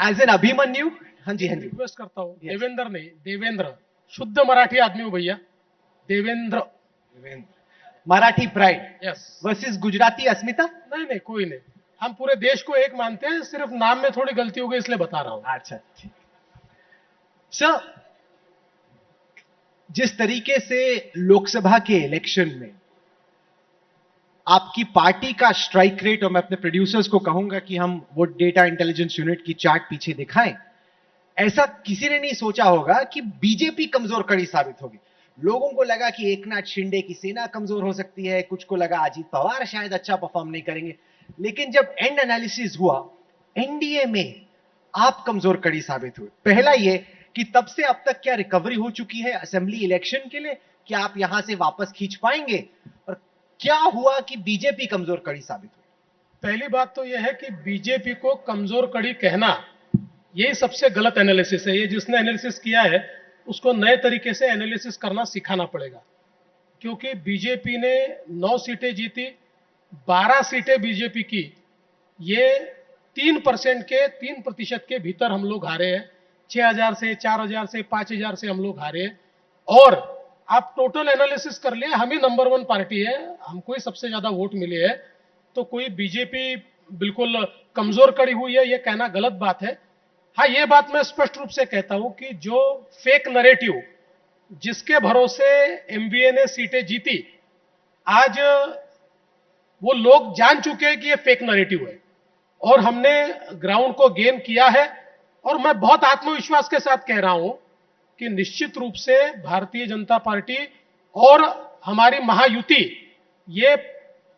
As an Abhimanyu. हाँ जी, हाँ जी। Request करता हूँ, Yes. देवेंद्र नहीं, देवेंद्र, शुद्ध मराठी आदमी हूँ भैया, Devendra. Marathi pride yes. Versus Gujarati अस्मिता। नहीं नहीं, कोई नहीं, हम पूरे देश को एक मानते हैं, सिर्फ नाम में थोड़ी गलती हो गई इसलिए बता रहा हूँ। अच्छा, ठीक। सर, जिस तरीके से लोकसभा के इलेक्शन में आपकी पार्टी का स्ट्राइक रेट, और मैं अपने प्रोड्यूसर्स को कहूंगा कि हम वो डेटा इंटेलिजेंस यूनिट की चार्ट पीछे दिखाएं, ऐसा किसी ने नहीं सोचा होगा कि बीजेपी कमजोर कड़ी साबित होगी। लोगों को लगा कि एकनाथ शिंदे की सेना कमजोर हो सकती है, कुछ को लगा अजीत पवार शायद अच्छा परफॉर्म नहीं करेंगे, लेकिन जब एंड एनालिसिस हुआ, एनडीए में आप कमजोर कड़ी साबित हुए। पहला ये कि तब से अब तक क्या रिकवरी हो चुकी है असेंबली इलेक्शन के लिए, क्या आप यहां से वापस खींच पाएंगे, और क्या हुआ कि बीजेपी कमजोर कड़ी साबित हुई? पहली बात तो यह है कि बीजेपी को कमजोर कड़ी कहना, यही सबसे गलत एनालिसिस है। ये जिसने एनालिसिस किया है उसको नए तरीके से एनालिसिस करना सिखाना पड़ेगा, क्योंकि बीजेपी ने 9 सीटें जीती, 12 सीटें बीजेपी की, ये 3% के 3% के भीतर हम लोग हारे हैं। 6,000 से, 4,000 से, 5,000 से हम लोग हारे हैं। और आप टोटल एनालिसिस कर लिए, हम ही नंबर 1 पार्टी है, हमको ही सबसे ज्यादा वोट मिले हैं, तो कोई बीजेपी बिल्कुल कमजोर कड़ी हुई है ये कहना गलत बात है। हाँ, ये बात मैं स्पष्ट रूप से कहता हूं कि जो फेक नरेटिव जिसके भरोसे एमवीए ने सीटें जीती, आज वो लोग जान चुके हैं कि ये फेक नरेटिव है, और हमने ग्राउंड को गेन किया है। और मैं बहुत आत्मविश्वास के साथ कह रहा हूं कि निश्चित रूप से भारतीय जनता पार्टी और हमारी महायुति ये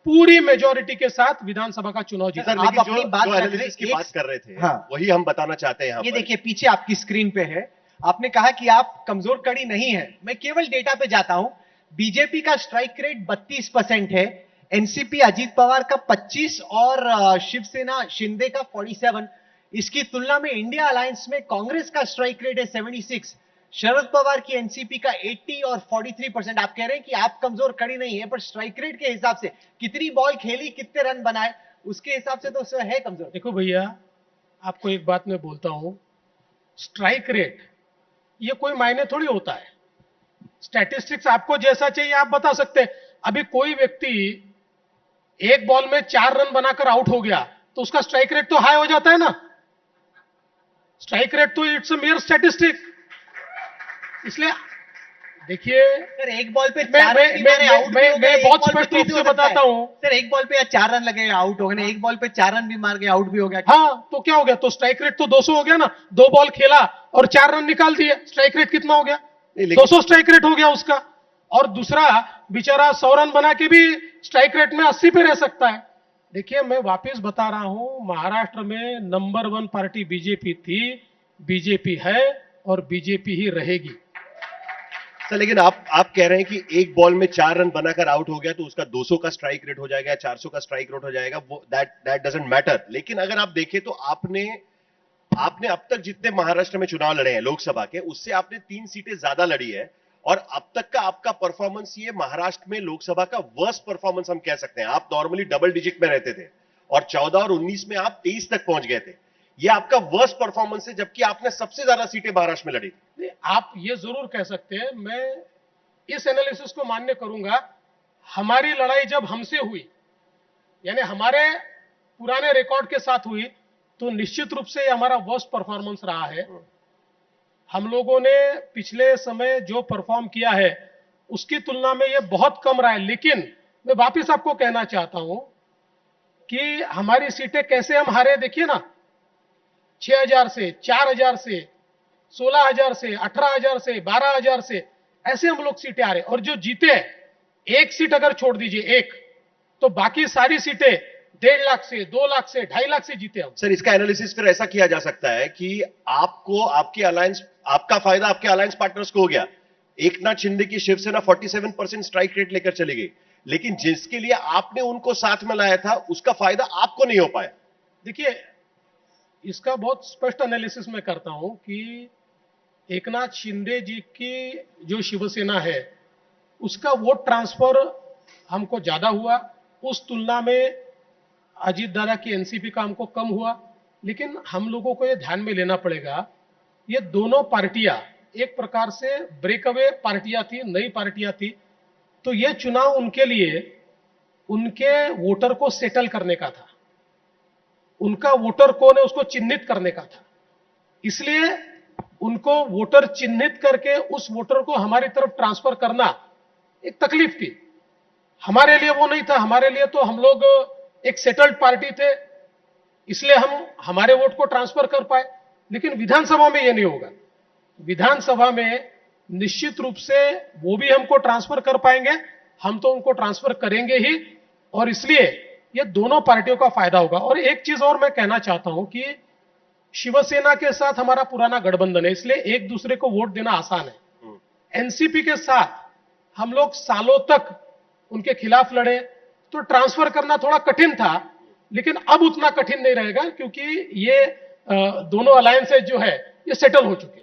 पूरी मेजॉरिटी के साथ विधानसभा का चुनाव जीत। सर, लेकिन आप अपनी बात जो रख एनालिसिस की रहे हैं, बात कर रहे थे, हाँ, वही हम बताना चाहते हैं यहाँ ये पर। देखिए पीछे आपकी स्क्रीन पे है, आपने कहा कि आप कमजोर कड़ी नहीं है। मैं केवल डेटा पे जाता हूं। बीजेपी का स्ट्राइक रेट 32% है, एनसीपी अजीत पवार का 25 और शिवसेना शिंदे का 47। इसकी तुलना में इंडिया अलायंस में कांग्रेस का स्ट्राइक रेट है 76, शरद पवार की एनसीपी का 80 और 43%। आप कह रहे हैं कि आप कमजोर कड़ी नहीं है, पर स्ट्राइक रेट के हिसाब से, कितनी बॉल खेली, कितने रन बनाए, उसके हिसाब से तो है कमजोर। देखो भैया, आपको एक बात मैं बोलता हूं, स्ट्राइक रेट ये कोई मायने थोड़ी होता है। स्टैटिस्टिक्स आपको जैसा चाहिए आप बता सकते हैं। अभी कोई व्यक्ति एक बॉल में 4 रन बनाकर आउट हो गया तो उसका स्ट्राइक रेट तो हाई हो जाता है ना। स्ट्राइक रेट तो इट्स अ मेयर स्टैटिस्टिक। इसलिए देखिए, सर, एक बॉल पे मैं 4 रन भी मारे, आउट भी हो गए, मैं एक बहुत बॉल पे स्पष्ट रूप कैसे से हो सकता बताता है? हूं। सर, एक बॉल पे या 4 रन लगे आउट हो गए, एक बॉल पे 4 रन भी मार के आउट भी हो गया। हाँ, तो क्या हो गया, तो स्ट्राइक रेट तो 200 हो गया ना। 2 बॉल खेला और 4 रन निकाल दिए, स्ट्राइक रेट कितना हो गया? 200 स्ट्राइक रेट हो गया उसका। और दूसरा बेचारा 100 रन बना के भी स्ट्राइक रेट में 80 पे रह सकता है। देखिए, मैं वापस बता रहा हूं, महाराष्ट्र में नंबर 1 पार्टी बीजेपी थी, बीजेपी है और बीजेपी ही रहेगी। सर, लेकिन आप कह रहे हैं कि एक बॉल में 4 रन बनाकर आउट हो गया तो उसका 200 का स्ट्राइक रेट हो जाएगा, 400 का स्ट्राइक रेट हो जाएगा, वो दैट डजंट मैटर। लेकिन अगर आप देखें तो आपने अब तक जितने महाराष्ट्र में चुनाव लड़े हैं लोकसभा के, उससे आपने 3 सीटें ज्यादा लड़ी है, और अब तक का आपका परफॉर्मेंस ये महाराष्ट्र में लोकसभा का वर्स्ट परफॉर्मेंस हम कह सकते हैं। आप नॉर्मली डबल डिजिट में रहते थे, और 14 और 19 में आप 23 तक पहुंच गए थे। ये आपका वर्स्ट परफॉर्मेंस है, जबकि आपने सबसे ज्यादा सीटें महाराष्ट्र में लड़ी थी। आप ये जरूर कह सकते हैं, मैं इस एनालिसिस को मान्य करूंगा। हमारी लड़ाई जब हमसे हुई, यानी हमारे पुराने रिकॉर्ड के साथ हुई, तो निश्चित रूप से हमारा वर्स्ट परफॉर्मेंस रहा है। हम लोगों ने पिछले समय जो परफॉर्म किया है उसकी तुलना में ये बहुत कम रहा है। लेकिन मैं वापस आपको कहना चाहता हूं कि हमारी सीटें कैसे हम हारे, देखिए ना, 6,000 से, 4,000 से, 16,000 से, 18,000 से, 12,000 से, ऐसे हम लोग सीटें हारे। और जो जीते, एक सीट अगर छोड़ दीजिए, एक, तो बाकी सारी सीटें 1.5 लाख से, 2 लाख से, 2.5 लाख से जीते हम। सर, इसका एनालिसिस फिर ऐसा किया जा सकता है कि आपको आपके अलायंस, आपका फायदा आपके अलायंस पार्टनर्स को हो गया। एकनाथ शिंदे की शिवसेना 47% स्ट्राइक रेट लेकर चली गई, लेकिन जिसके लिए आपने उनको साथ में लाया था उसका फायदा आपको नहीं हो पाया। देखिए, इसका बहुत स्पष्ट एनालिसिस मैं करता हूं कि एकनाथ शिंदे जी की जो शिवसेना है उसका वोट ट्रांसफर हमको ज्यादा हुआ, उस तुलना में अजीत दादा की एनसीपी का हमको कम हुआ। लेकिन हम लोगों को ये ध्यान में लेना पड़ेगा, ये दोनों पार्टियां एक प्रकार से ब्रेकअवे पार्टियां थी, नई पार्टियां थी। तो ये चुनाव उनके लिए उनके वोटर को सेटल करने का था, उनका वोटर कौन है उसको चिन्हित करने का था। इसलिए उनको वोटर चिन्हित करके उस वोटर को हमारी तरफ ट्रांसफर करना एक तकलीफ थी। हमारे लिए वो नहीं था, हमारे लिए तो हम लोग एक सेटल्ड पार्टी थे, इसलिए हम हमारे वोट को ट्रांसफर कर पाए। लेकिन विधानसभा में ये नहीं होगा। विधानसभा में निश्चित रूप से वो भी हमको ट्रांसफर कर पाएंगे, हम तो उनको ट्रांसफर करेंगे ही, और इसलिए ये दोनों पार्टियों का फायदा होगा। और एक चीज और मैं कहना चाहता हूं कि शिवसेना के साथ हमारा पुराना गठबंधन है, इसलिए एक दूसरे को वोट देना आसान है। एनसीपी के साथ हम लोग सालों तक उनके खिलाफ लड़े, तो ट्रांसफर करना थोड़ा कठिन था, लेकिन अब उतना कठिन नहीं रहेगा, क्योंकि ये दोनों अलायंसेज जो है ये सेटल हो चुके हैं।